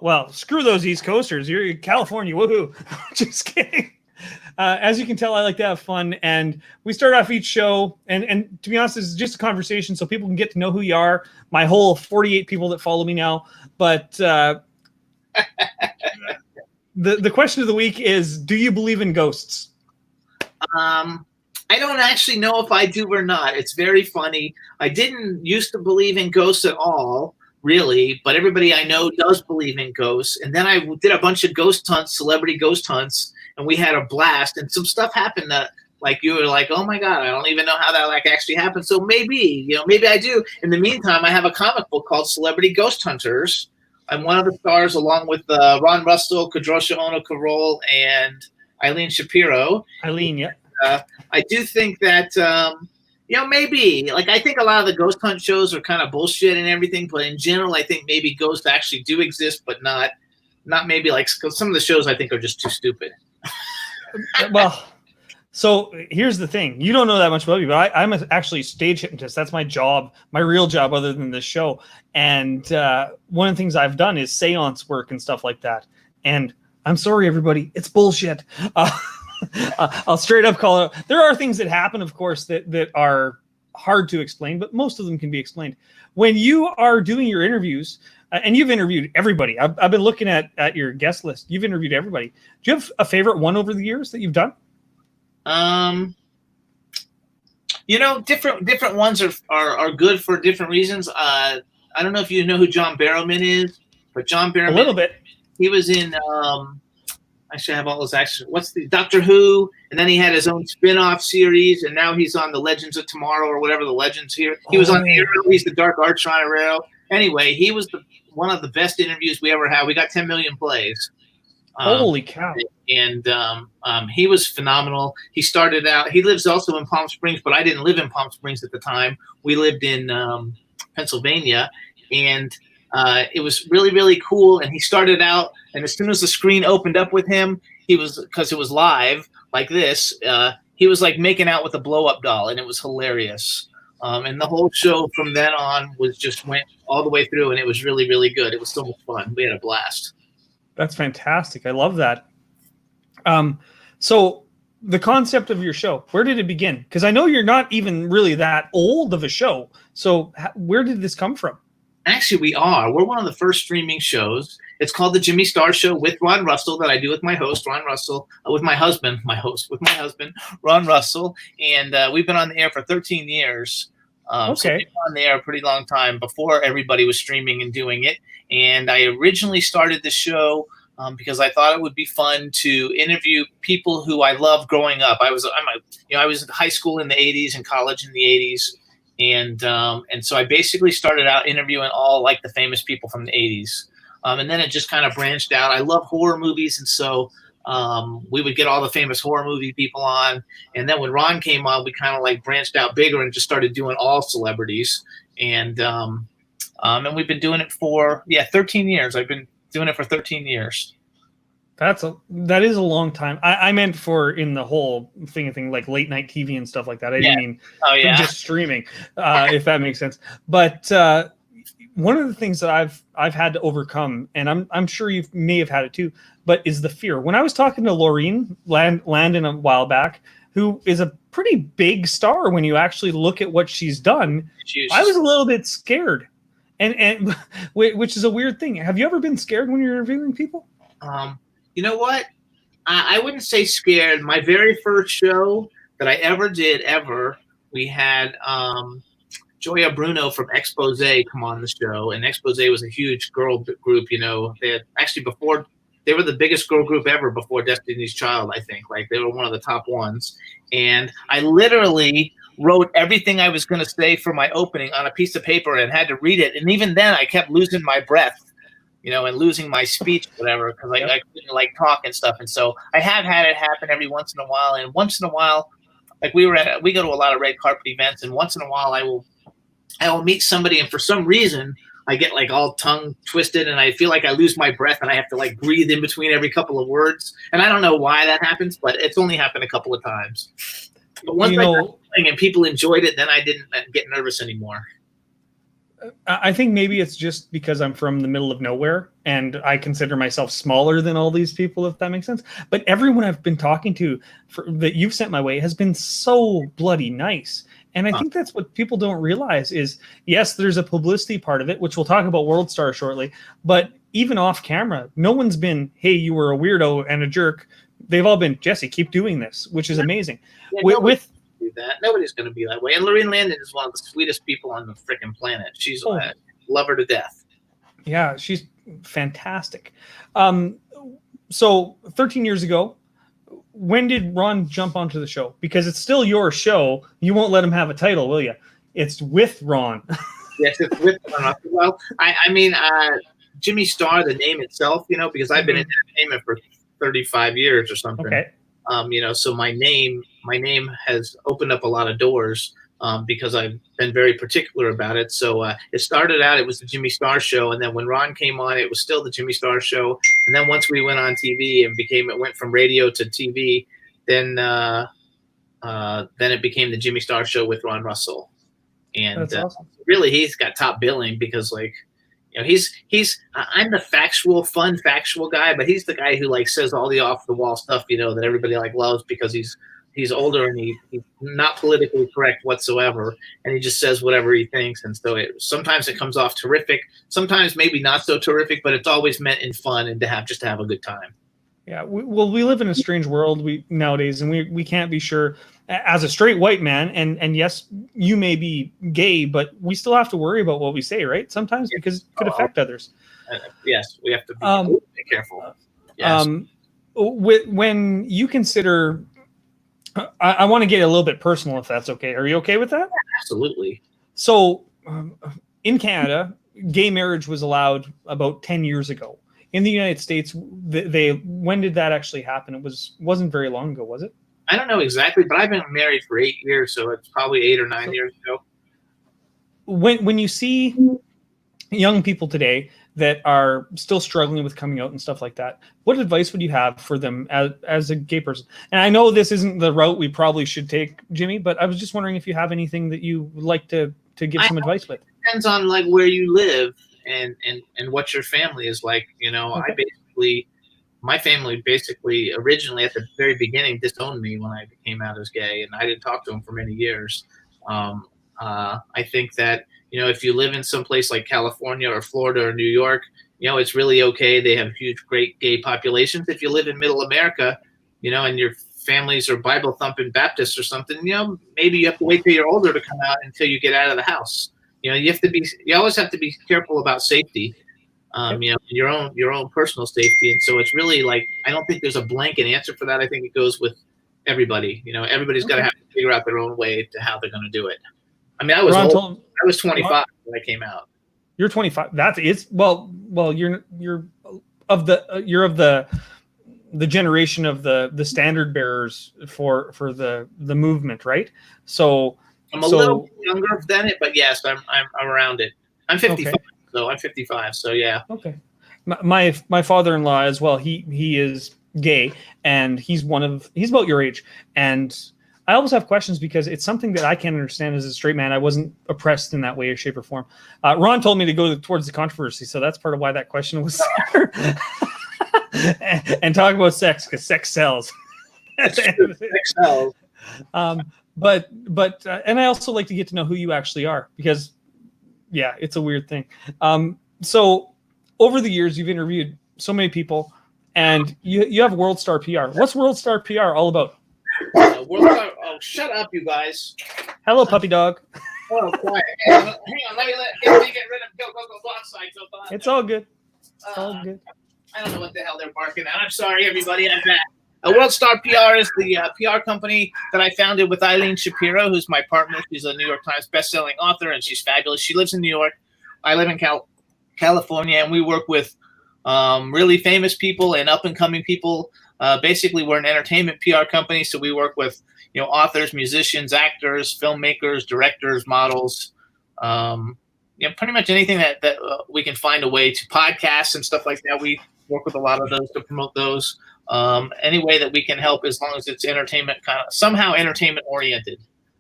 well, screw those East Coasters. You're in California. Woohoo. Just kidding. As you can tell, I like to have fun. And we start off each show. And to be honest, this is just a conversation so people can get to know who you are. My whole 48 people that follow me now. But the question of the week is, do you believe in ghosts? I don't actually know if I do or not. It's very funny. I didn't used to believe in ghosts at all, really, but everybody I know does believe in ghosts. And then I did a bunch of ghost hunts, celebrity ghost hunts, and we had a blast. And some stuff happened that, like, you were like, oh my God, I don't even know how that like actually happened. So maybe I do. In the meantime, I have a comic book called Celebrity Ghost Hunters. I'm one of the stars, along with Ron Russell, Kadrosha Ono Carroll, and Eileen Shapiro. Eileen, yeah. I do think that, maybe. Like, I think a lot of the ghost hunt shows are kind of bullshit and everything, but in general, I think maybe ghosts actually do exist, but not maybe like some of the shows I think are just too stupid. Well, so here's the thing. You don't know that much about me, but I'm actually a stage hypnotist. That's my job, my real job other than this show. And one of the things I've done is seance work and stuff like that. And I'm sorry, everybody, it's bullshit. I'll straight up call it. There are things that happen, of course, that are hard to explain, but most of them can be explained. When you are doing your interviews, and you've interviewed everybody. I've been looking at your guest list. You've interviewed everybody. Do you have a favorite one over the years that you've done? Different ones are good for different reasons. I don't know if you know who John Barrowman is, but John Barrowman, a little bit. He was in I should have all those actions. What's the Doctor Who? And then he had his own spin-off series, and now he's on the Legends of Tomorrow or whatever the Legends here. He was on Arrow. He's the Dark Archer on Arrow. Anyway, he was one of the best interviews we ever had. We got 10 million plays. Holy cow! And he was phenomenal. He started out. He lives also in Palm Springs, but I didn't live in Palm Springs at the time. We lived in Pennsylvania, and it was really, really cool. And he started out, and as soon as the screen opened up with him, because it was live like this, he was like making out with a blow-up doll, and it was hilarious. And the whole show from then on went all the way through, and it was really, really good. It was so much fun. We had a blast. That's fantastic. I love that. So the concept of your show, where did it begin? Because I know you're not even really that old of a show. So where did this come from? Actually, we are. We're one of the first streaming shows. It's called The Jimmy Star Show with Ron Russell, that I do with my host, Ron Russell, with my husband, Ron Russell. And we've been on the air for 13 years. Okay. So we've been on the air a pretty long time before everybody was streaming and doing it. And I originally started the show because I thought it would be fun to interview people who I loved growing up. I was in high school in the 80s and college in the 80s. And so I basically started out interviewing all like the famous people from the 80s. And then it just kind of branched out. I love horror movies. And so we would get all the famous horror movie people on. And then when Ron came on, we kind of like branched out bigger and just started doing all celebrities. And we've been doing it for 13 years. I've been doing it for 13 years. That is a long time. I meant for in the whole thing like late night TV and stuff like that. I didn't mean just streaming, if that makes sense. But one of the things that I've had to overcome, and I'm sure you may have had it too, but is the fear. When I was talking to Laureen Landon a while back, who is a pretty big star when you actually look at what she's done, I was a little bit scared, and which is a weird thing. Have you ever been scared when you're interviewing people? You know what? I wouldn't say scared. My very first show that I ever did, we had Joya Bruno from Expose come on the show. And Expose was a huge girl group, They had actually they were the biggest girl group ever before Destiny's Child, I think. Like, they were one of the top ones. And I literally wrote everything I was going to say for my opening on a piece of paper and had to read it. And even then, I kept losing my breath. And losing my speech, whatever, because I couldn't like talk and stuff. And so I have had it happen every once in a while. And once in a while, like we go to a lot of red carpet events, and once in a while I will meet somebody, and for some reason I get like all tongue twisted, and I feel like I lose my breath, and I have to like breathe in between every couple of words. And I don't know why that happens, but it's only happened a couple of times. But once I got something and people enjoyed it, then I didn't get nervous anymore. I think maybe it's just because I'm from the middle of nowhere and I consider myself smaller than all these people, if that makes sense. But everyone I've been talking to that you've sent my way has been so bloody nice. And I think that's what people don't realize is, yes, there's a publicity part of it, which we'll talk about World Star shortly. But even off camera, no one's been, hey, you were a weirdo and a jerk. They've all been, Jesse, keep doing this, which is amazing. Yeah, do that. Nobody's going to be that way. And Lorene Landon is one of the sweetest people on the freaking planet. She's love her to death. Yeah, she's fantastic. So 13 years ago, when did Ron jump onto the show? Because it's still your show. You won't let him have a title, will you? It's with Ron. Yes, it's with Ron. Well, I mean, Jimmy Star, the name itself, because I've been in entertainment for 35 years or something. Okay. So my name has opened up a lot of doors because I've been very particular about it. So it started out, it was the Jimmy Star Show. And then when Ron came on, it was still the Jimmy Star Show. And then once we went on TV and it went from radio to TV, then it became the Jimmy Star Show with Ron Russell. And that's awesome. Really, he's got top billing because I'm the fun factual guy, but he's the guy who says all the off the wall stuff, that everybody loves because he's older and he's not politically correct whatsoever, and he just says whatever he thinks. And so sometimes it comes off terrific, sometimes maybe not so terrific, but it's always meant in fun and to have a good time. Yeah, we live in a strange world nowadays, and we can't be sure. As a straight white man, and yes, you may be gay, but we still have to worry about what we say, right? Sometimes because it could affect others. Yes, we have to be careful. Yes. When you consider, I want to get a little bit personal, if that's okay. Are you okay with that? Absolutely. So, in Canada, gay marriage was allowed about 10 years ago. In the United States, when did that actually happen? It wasn't very long ago, was it? I don't know exactly, but I've been married for 8 years, so it's probably 8 or 9 years ago. When you see young people today that are still struggling with coming out and stuff like that, what advice would you have for them as a gay person? And I know this isn't the route we probably should take, Jimmy, but I was just wondering if you have anything that you would like to give some advice with. It depends on where you live and what your family is like. Okay. My family basically originally at the very beginning disowned me when I came out as gay, and I didn't talk to them for many years. I think that, if you live in some place like California or Florida or New York, it's really okay. They have huge, great gay populations. If you live in middle America, and your families are Bible thumping Baptists or something, maybe you have to wait till you're older to come out until you get out of the house. You always have to be careful about safety. Your own personal safety. And so it's really I don't think there's a blanket answer for that. I think it goes with everybody. Everybody's got to have to figure out their own way to how they're going to do it. I mean, I was old. I was 25 when I came out. You're 25. That is well. You're of the generation of the standard bearers for the movement, right? So I'm a little younger than it, but yes, I'm around it. I'm 55. Okay. So I'm 55. So yeah. Okay. My father-in-law as well. He is gay, and he's about your age. And I always have questions because it's something that I can't understand as a straight man. I wasn't oppressed in that way, or shape, or form. Ron told me to go towards the controversy, so that's part of why that question was there. and talk about sex, because sex sells. Sex sells. But and I also like to get to know who you actually are, because yeah, it's a weird thing. So over the years, you've interviewed so many people, and you have World Star PR. What's World Star PR all about? Shut up, you guys. Hello, puppy dog. Oh, quiet. Hang on. Let me get rid of go outside. It's all good. It's all good. I don't know what the hell they're barking at. I'm sorry, everybody. I'm back. World Star PR is the PR company that I founded with Eileen Shapiro, who's my partner. She's a New York Times bestselling author, and she's fabulous. She lives in New York. I live in California, and we work with really famous people and up-and-coming people. Basically, we're an entertainment PR company, so we work with authors, musicians, actors, filmmakers, directors, models, pretty much anything that we can find a way to, podcasts and stuff like that. We work with a lot of those to promote those. Any way that we can help, as long as it's entertainment, somehow entertainment oriented.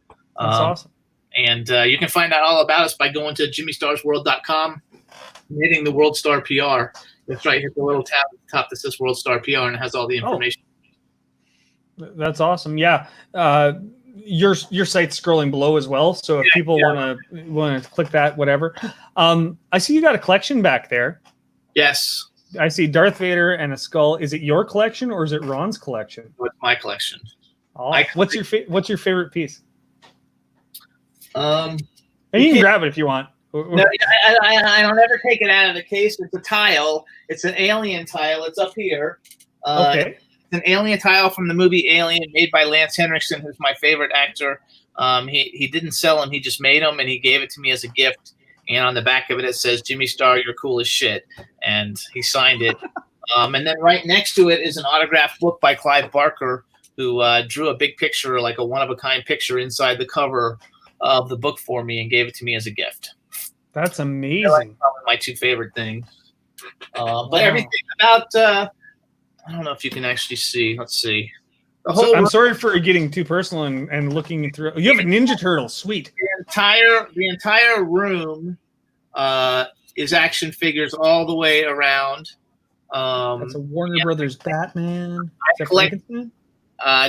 That's awesome. And you can find out all about us by going to jimmystarsworld.com and hitting the World Star PR. That's right. Hit the little tab at the top that says World Star PR, and it has all the information. That's awesome. Yeah. Your site's scrolling below as well. So if people want to click that, whatever. I see you got a collection back there. Yes. I see Darth Vader and a skull. Is it your collection or is it Ron's collection? It's my collection. Oh, what's your favorite piece? And you can grab it if you want. No, I don't ever take it out of the case. It's a tile. It's an alien tile. It's up here. Okay. It's an alien tile from the movie Alien, made by Lance Henriksen, who's my favorite actor. He didn't sell them. He just made them, and he gave it to me as a gift. And on the back of it, it says, "Jimmy Star, you're cool as shit." And he signed it. And then right next to it is an autographed book by Clive Barker, who drew a big picture, like a one-of-a-kind picture inside the cover of the book for me and gave it to me as a gift. That's amazing. That's probably my two favorite things. But everything about, I don't know if you can actually see. Let's see. I'm sorry for getting too personal and looking through. You have a Ninja Turtle. Sweet. The entire room is action figures all the way around. That's a Warner Brothers Batman.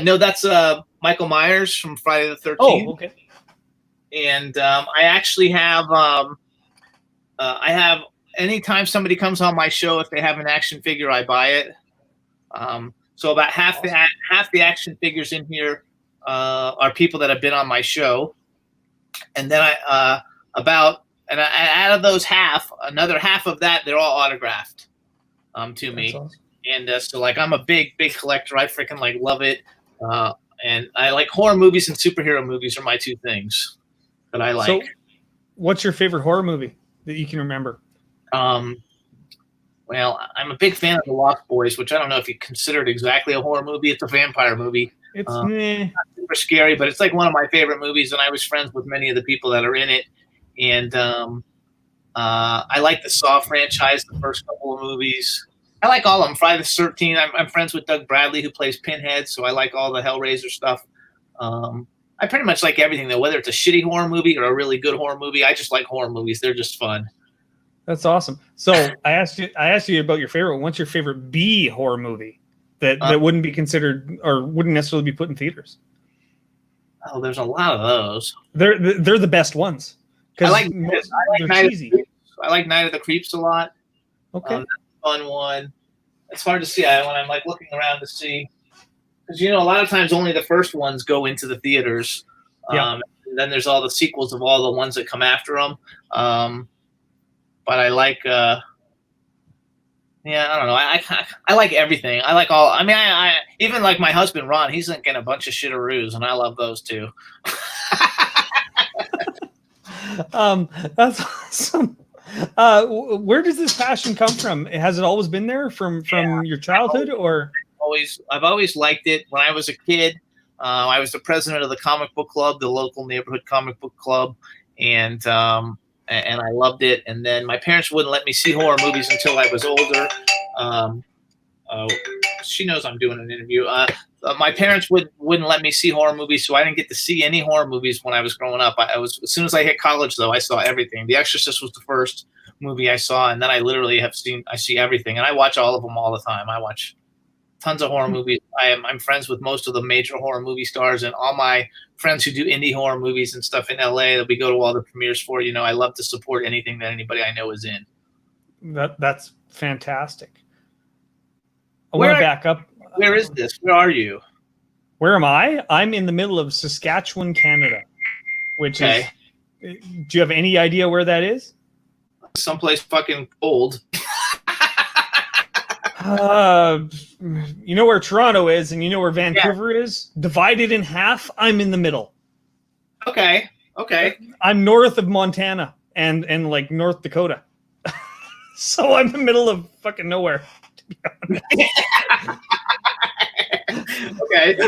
No, that's Michael Myers from Friday the 13th. Oh, okay. And I actually have anytime somebody comes on my show, if they have an action figure, I buy it. So about half the action figures in here are people that have been on my show, and then out of those another half of that, they're all autographed to me. Awesome. And so like I'm a big collector. I freaking like love it, and I like horror movies and superhero movies are my two things that I like. So, what's your favorite horror movie that you can remember? Well, I'm a big fan of The Lost Boys, which I don't know if you consider it exactly a horror movie. It's a vampire movie. It's not super scary, but it's like one of my favorite movies, and I was friends with many of the people that are in it. And I like the Saw franchise, the first couple of movies. I like all of them. Friday the 13th. I'm friends with Doug Bradley, who plays Pinhead, so I like all the Hellraiser stuff. I pretty much like everything, though, whether it's a shitty horror movie or a really good horror movie. I just like horror movies. They're just fun. That's awesome. So I asked you about your favorite one. What's your favorite B horror movie that wouldn't be considered or wouldn't necessarily be put in theaters? Oh, there's a lot of those. They're the best ones. I like Night of the Creeps a lot. Okay. That's a fun one. It's hard to see when I'm like looking around to see, because a lot of times only the first ones go into the theaters. And then there's all the sequels of all the ones that come after them. But I like, I don't know. I like everything. I like all. I mean, I even like my husband Ron. He's like in a bunch of shitteroos, and I love those too. That's awesome. Where does this passion come from? Has it always been there from your childhood, or? I've always liked it. When I was a kid, I was the president of the comic book club, the local neighborhood comic book club, and I loved it. And then my parents wouldn't let me see horror movies until I was older. She knows I'm doing an interview. My parents wouldn't let me see horror movies, so I didn't get to see any horror movies when I was growing up. As soon as I hit college, though, I saw everything. The Exorcist was the first movie I saw, and then I literally I see everything, and I watch all of them all the time. I watch tons of horror movies. I'm friends with most of the major horror movie stars, and all my friends who do indie horror movies and stuff in LA that we go to all the premieres for. I love to support anything that anybody I know is in. That's fantastic. I want to back up. Where is this? Where are you? Where am I? I'm in the middle of Saskatchewan, Canada, which is. Do you have any idea where that is? Someplace fucking old. You know where Toronto is, and you know where Vancouver is? Divided in half, I'm in the middle. Okay. I'm north of Montana and like North Dakota. So I'm in the middle of fucking nowhere, to be honest. Okay.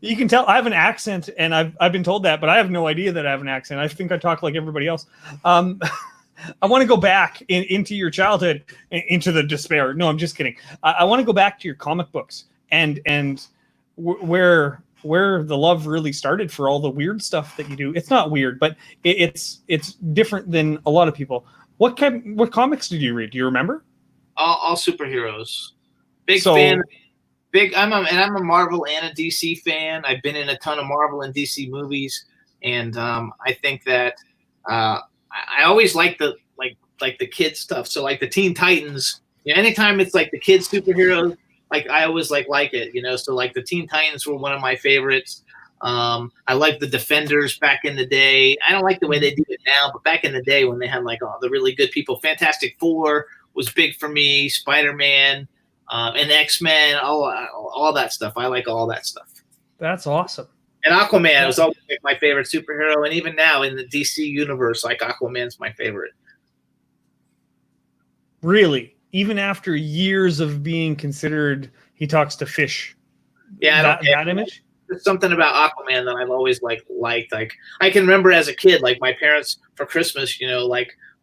You can tell I have an accent, and I've been told that, but I have no idea that I have an accent. I think I talk like everybody else. I want to go back into your childhood, into the despair. No, I'm just kidding. I want to go back to your comic books and where where the love really started for all the weird stuff that you do. It's not weird, but it's different than a lot of people. What comics did you read? Do you remember? All superheroes. Big fan. I'm a Marvel and a DC fan. I've been in a ton of Marvel and DC movies, and I think that I always like the kid stuff. So like the Teen Titans, anytime it's like the kids superheroes, like I always like it, So like the Teen Titans were one of my favorites. I like the Defenders back in the day. I don't like the way they do it now, but back in the day when they had like all the really good people, Fantastic Four was big for me. Spider-Man. And X-Men, all that stuff. I like all that stuff. That's awesome. And Aquaman was always my favorite superhero, and even now in the DC universe, like Aquaman's my favorite. Really? Even after years of being considered, he talks to fish. Yeah, that image. There's something about Aquaman that I've always liked. Like I can remember as a kid, like my parents for Christmas,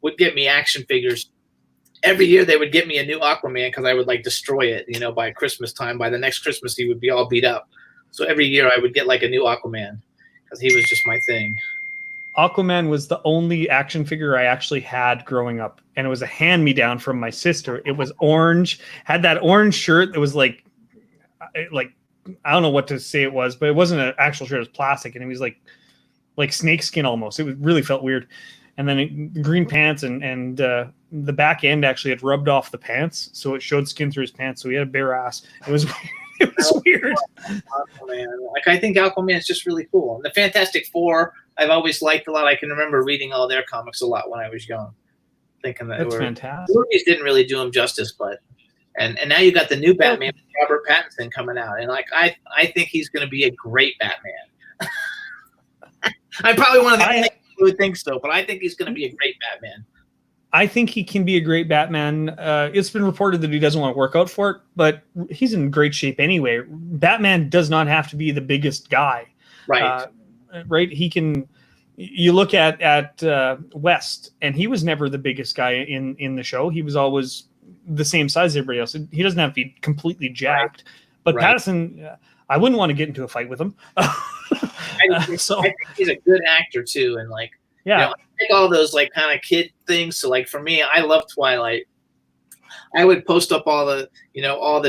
would get me action figures. Every year they would get me a new Aquaman because I would like destroy it, by Christmas time. By the next Christmas, he would be all beat up. So every year I would get like a new Aquaman because he was just my thing. Aquaman was the only action figure I actually had growing up, and it was a hand-me-down from my sister. It was orange, had that orange shirt that was like I don't know what to say it was, but it wasn't an actual shirt. It was plastic, and it was like snake skin almost. It really felt weird. And then green pants, and the back end actually had rubbed off the pants, so it showed skin through his pants. So he had a bare ass. It was weird. Aquaman. Like I think Aquaman is just really cool. And the Fantastic Four, I've always liked a lot. I can remember reading all their comics a lot when I was young, thinking that's fantastic. The movies didn't really do them justice, but and now you got the new Batman, Robert Pattinson, coming out, and like I think he's going to be a great Batman. I'm probably one of the only people who think so, but I think he's going to be a great Batman. I think he can be a great Batman. It's been reported that he doesn't want to work out for it, but he's in great shape anyway. Batman does not have to be the biggest guy. Right. Right. He can. You look at West, and he was never the biggest guy in the show. He was always the same size as everybody else. He doesn't have to be completely jacked. Right. But Pattinson, I wouldn't want to get into a fight with him. I think he's a good actor too, and like. Yeah, I think all those like kind of kid things. So like for me, I love Twilight. I would post up all the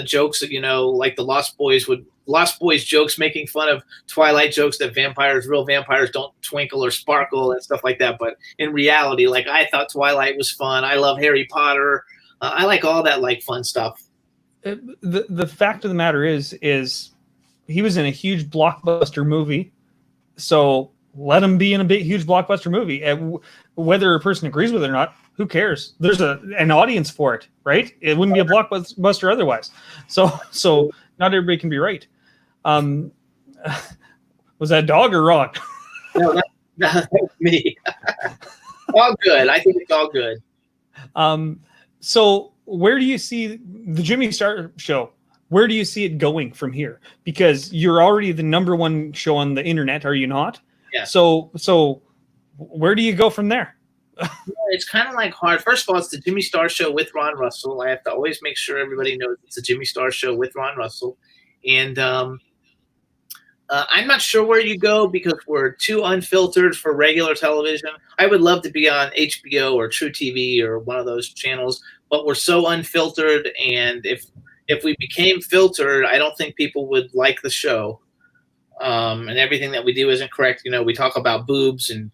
jokes that, like the Lost Boys jokes, making fun of Twilight jokes that real vampires don't twinkle or sparkle and stuff like that. But in reality, like I thought Twilight was fun. I love Harry Potter. I like all that like fun stuff. The fact of the matter is he was in a huge blockbuster movie. So let him be in a big, huge blockbuster movie. Whether a person agrees with it or not, who cares? There's an audience for it, right? It wouldn't be a blockbuster otherwise. So not everybody can be right. Was that dog or Ron? No, that's me. All good. I think it's all good. So where do you see the Jimmy Star Show? Where do you see it going from here? Because you're already the number one show on the internet, are you not? Yeah. So where do you go from there? It's kind of like hard. First of all, it's the Jimmy Star Show with Ron Russell. I have to always make sure everybody knows it's the Jimmy Star Show with Ron Russell. And I'm not sure where you go because we're too unfiltered for regular television. I would love to be on HBO or True TV or one of those channels, but we're so unfiltered. And if we became filtered, I don't think people would like the show. And everything that we do isn't correct. We talk about boobs and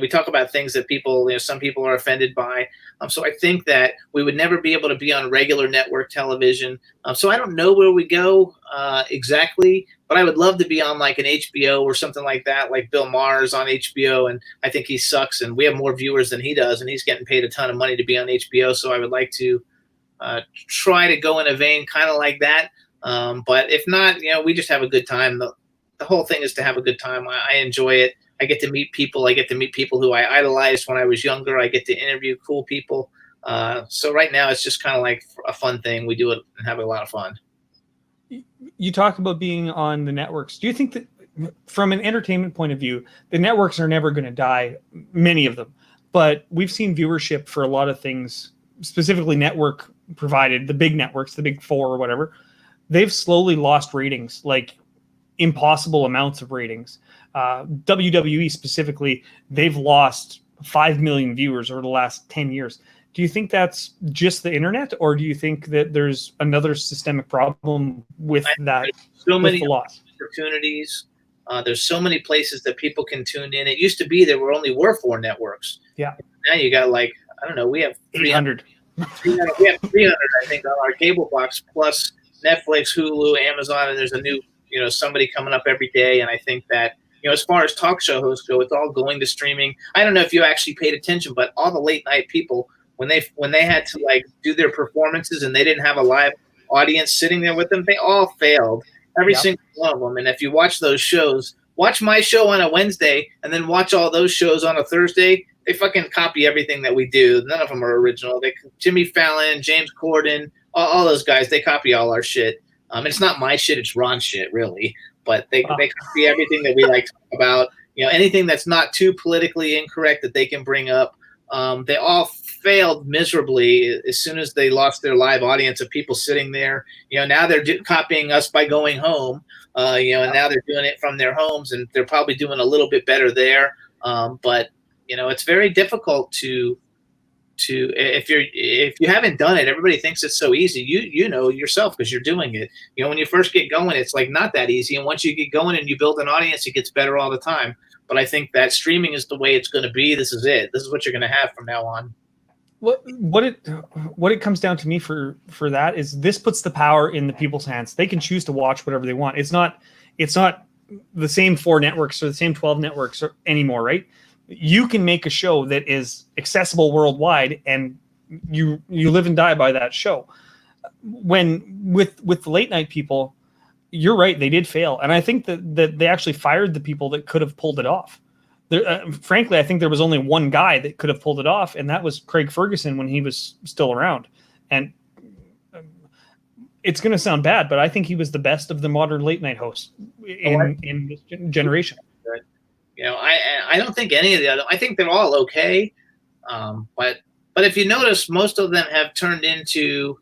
we talk about things that people, some people are offended by. So I think that we would never be able to be on regular network television. So I don't know where we go exactly, but I would love to be on like an HBO or something like that, like Bill Maher's on HBO. And I think he sucks and we have more viewers than he does. And he's getting paid a ton of money to be on HBO. So I would like to try to go in a vein kind of like that. But if not, we just have a good time. The whole thing is to have a good time. I enjoy it. I get to meet people. I get to meet people who I idolized when I was younger. I get to interview cool people. So right now it's just kind of like a fun thing. We do it and have a lot of fun. You talk about being on the networks. Do you think that from an entertainment point of view, the networks are never going to die, many of them, but we've seen viewership for a lot of things, specifically network provided, the big networks, the big four or whatever, they've slowly lost ratings. Like impossible amounts of ratings. WWE specifically, they've lost 5 million viewers over the last 10 years. Do you think that's just the internet, or do you think that there's another systemic problem with that? So many loss opportunities. There's so many places that people can tune in. It used to be there were 4 networks. Yeah. Now you got like, I don't know, we have 300. We have 300, I think, on our cable box, plus Netflix, Hulu, Amazon, and there's a new, somebody coming up every day. And I think that, as far as talk show hosts go, it's all going to streaming. I don't know if you actually paid attention, but all the late night people, when they had to like do their performances and they didn't have a live audience sitting there with them, they all failed. Every single one of them. And if you watch those shows, watch my show on a Wednesday and then watch all those shows on a Thursday, they fucking copy everything that we do. None of them are original. Jimmy Fallon, James Corden, all those guys, they copy all our shit. It's not my shit, it's Ron's shit, really. But they copy everything that we like to talk about. Anything that's not too politically incorrect that they can bring up. They all failed miserably as soon as they lost their live audience of people sitting there. Now they're copying us by going home, and now they're doing it from their homes, and they're probably doing a little bit better there. But it's very difficult to if you haven't done it, everybody thinks it's so easy. You know yourself because you're doing it. When you first get going, it's like not that easy, and once you get going and you build an audience, it gets better all the time. But I think that streaming is the way it's going to be. This is it. This is what you're going to have from now on. What it comes down to me for that is this puts the power in the people's hands. They can choose to watch whatever they want. It's not the same 4 networks or the same 12 networks anymore, right? You can make a show that is accessible worldwide, and you live and die by that show. When with the late night people, you're right, they did fail, and I think that they actually fired the people that could have pulled it off. Frankly, I think there was only one guy that could have pulled it off, and that was Craig Ferguson when he was still around. And it's going to sound bad, but I think he was the best of the modern late night hosts in this generation. I don't think any of the other. I think they're all okay, but if you notice, most of them have turned into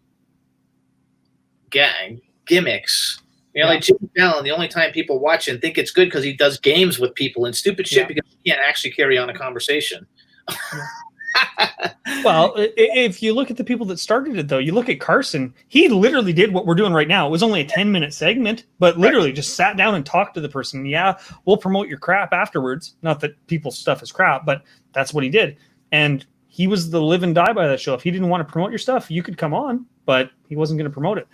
gimmicks. Like Jimmy Fallon, the only time people watch and think it's good because he does games with people and stupid shit because he can't actually carry on a conversation. Well, if you look at the people that started it, though, you look at Carson, he literally did what we're doing right now. It was only a 10-minute segment, but literally just sat down and talked to the person. Yeah, we'll promote your crap afterwards. Not that people's stuff is crap, but that's what he did. And he was the live and die by that show. If he didn't want to promote your stuff, you could come on, but he wasn't going to promote it.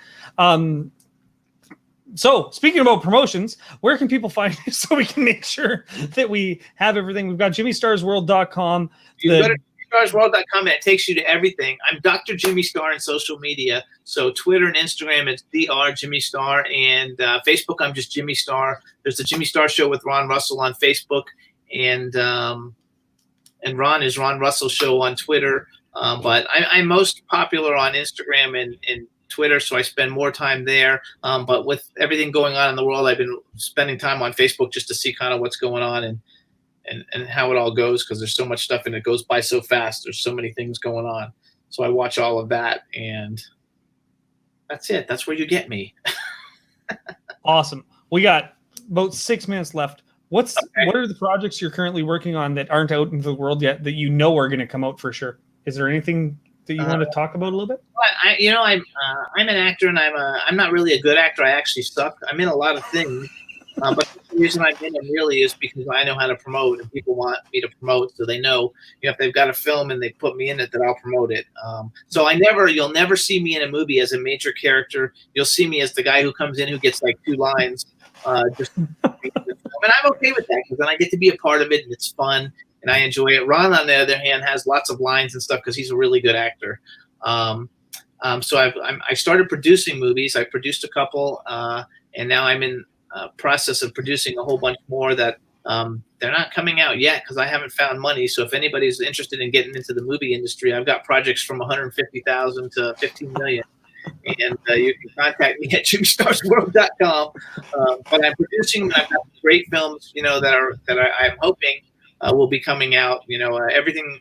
So speaking about promotions, where can people find you so we can make sure that we have everything? We've got JimmyStarsWorld.com. You go to JimmyStarsWorld.com and it takes you to everything. I'm Dr. Jimmy Star in social media. So Twitter and Instagram, it's Dr. Jimmy Star. And Facebook, I'm just Jimmy Star. There's the Jimmy Star Show with Ron Russell on Facebook. And Ron is Ron Russell Show on Twitter. But I'm most popular on Instagram and Twitter, so I spend more time there. But with everything going on in the world, I've been spending time on Facebook just to see kind of what's going on and how it all goes, because there's so much stuff and it goes by so fast. There's so many things going on. So I watch all of that, and that's it. That's where you get me. Awesome. We got about 6 minutes left. What are the projects you're currently working on that aren't out into the world yet that you know are going to come out for sure? Is there anything that you want to talk about a little bit? I'm an actor, and I'm not really a good actor. I actually suck. I'm in a lot of things, but the reason I'm in them really is because I know how to promote, and people want me to promote, so they know, if they've got a film and they put me in it, that I'll promote it. So you'll never see me in a movie as a major character. You'll see me as the guy who comes in who gets like 2 lines. And I'm okay with that because then I get to be a part of it, and it's fun. And I enjoy it. Ron, on the other hand, has lots of lines and stuff because he's a really good actor. So I started producing movies. I produced a couple, and now I'm in process of producing a whole bunch more that they're not coming out yet because I haven't found money. So if anybody's interested in getting into the movie industry, I've got projects from $150,000 to $15 million. And you can contact me at JimmyStarsWorld.com. But I'm producing. I've got great films, that I'm hoping will be coming out. Everything.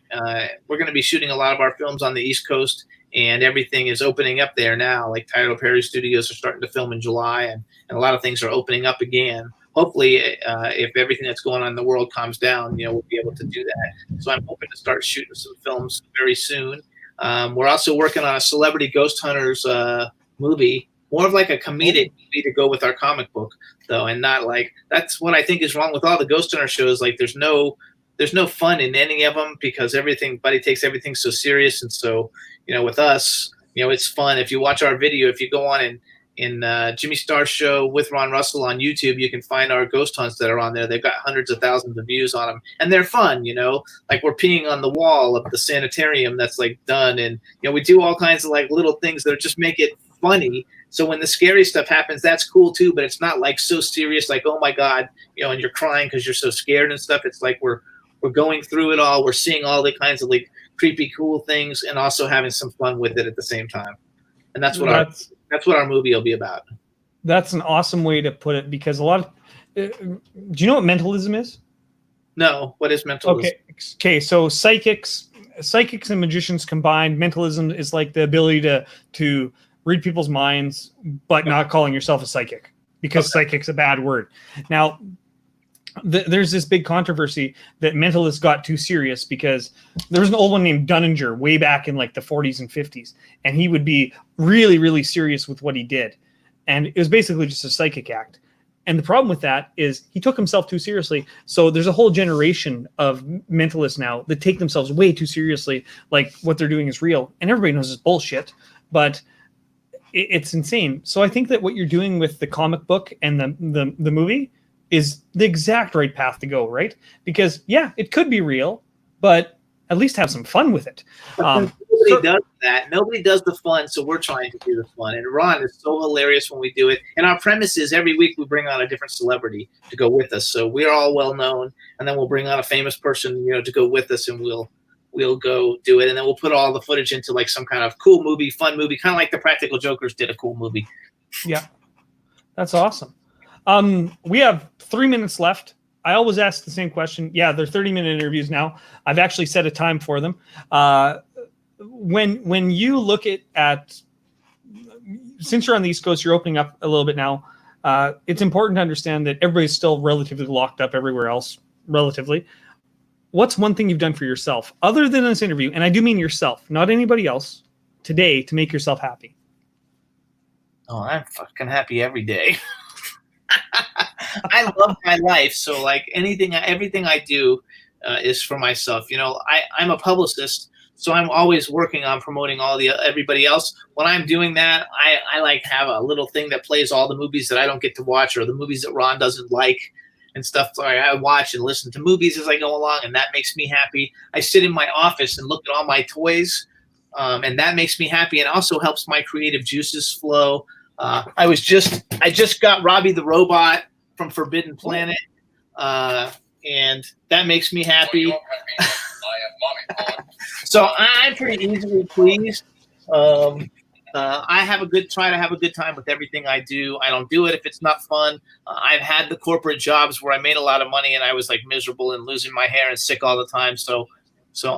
We're going to be shooting a lot of our films on the East Coast, and everything is opening up there now. Like Tyler Perry Studios are starting to film in July, and a lot of things are opening up again. Hopefully, if everything that's going on in the world calms down, we'll be able to do that. So I'm hoping to start shooting some films very soon. We're also working on a Celebrity Ghost Hunters movie, more of like a comedic movie to go with our comic book, though, and not like, that's what I think is wrong with all the Ghost Hunter shows. Like there's no fun in any of them because everybody takes everything so serious. And so, with us, it's fun. If you watch our video, if you go on in Jimmy Star's show with Ron Russell on YouTube, you can find our ghost hunts that are on there. They've got hundreds of thousands of views on them, and they're fun. Like we're peeing on the wall of the sanitarium that's like done, and we do all kinds of like little things that just make it funny. So when the scary stuff happens, that's cool too, but it's not like so serious, like, oh my God, and you're crying because you're so scared and stuff. It's like we're going through it all. We're seeing all the kinds of like creepy, cool things, and also having some fun with it at the same time. And that's what our movie will be about. That's an awesome way to put it, because a lot of do you know what mentalism is? No, what is mentalism? Okay. So psychics and magicians combined. Mentalism is like the ability to read people's minds, but not calling yourself a psychic, because psychic's a bad word. Now, there's this big controversy that mentalists got too serious, because there was an old one named Dunninger way back in like the 40s and 50s, and he would be really, really serious with what he did, and it was basically just a psychic act. And the problem with that is he took himself too seriously. So there's a whole generation of mentalists now that take themselves way too seriously, like what they're doing is real, and everybody knows it's bullshit, but it's insane. So I think that what you're doing with the comic book and the movie is the exact right path to go, right? Because it could be real, but at least have some fun with it. Nobody does that. Nobody does the fun, so we're trying to do the fun. And Ron is so hilarious when we do it. And our premise is every week we bring on a different celebrity to go with us. So we're all well known, and then we'll bring on a famous person, to go with us, and we'll go do it. And then we'll put all the footage into like some kind of cool movie, fun movie, kind of like the Practical Jokers did a cool movie. Yeah, that's awesome. We have 3 minutes left. I always ask the same question. Yeah, they're 30-minute interviews now. I've actually set a time for them. When you look at since you're on the East Coast, you're opening up a little bit now. It's important to understand that everybody's still relatively locked up everywhere else, relatively. What's one thing you've done for yourself, other than this interview, and I do mean yourself, not anybody else, today to make yourself happy? Oh, I'm fucking happy every day. I love my life, so like everything I do is for myself. I'm a publicist, so I'm always working on promoting everybody else. When I'm doing that, I like have a little thing that plays all the movies that I don't get to watch, or the movies that Ron doesn't like and stuff. So I watch and listen to movies as I go along, and that makes me happy. I sit in my office and look at all my toys, and that makes me happy, and also helps my creative juices flow. I just got Robbie the Robot from Forbidden Planet, and that makes me happy. So I'm pretty easily pleased. I try to have a good time with everything I do. I don't do it if it's not fun. I've had the corporate jobs where I made a lot of money and I was like miserable and losing my hair and sick all the time. So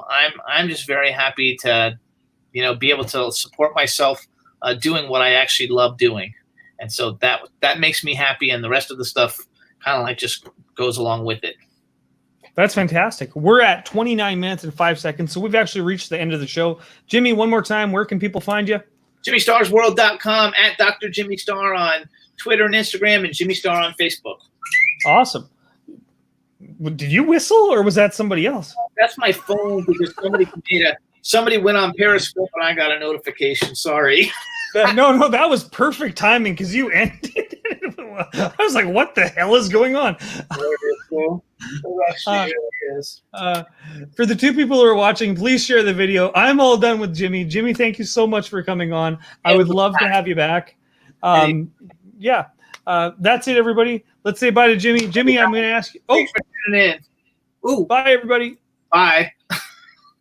I'm just very happy to, be able to support myself doing what I actually love doing. And so that makes me happy, and the rest of the stuff kind of like just goes along with it. That's fantastic. We're at 29 minutes and 5 seconds, so we've actually reached the end of the show. Jimmy, one more time, where can people find you? JimmyStarsWorld.com, at Dr. Jimmy Star on Twitter and Instagram, and Jimmy Star on Facebook. Awesome. Did you whistle, or was that somebody else? That's my phone, because somebody went on Periscope and I got a notification. Sorry. No, that was perfect timing, because you ended it. I was like, what the hell is going on? For the two people who are watching, please share the video. I'm all done with Jimmy. Jimmy, thank you so much for coming on. I would love to have you back. That's it, everybody. Let's say bye to Jimmy. Jimmy, I'm going to ask you. Thanks for tuning in. Bye, everybody. Bye.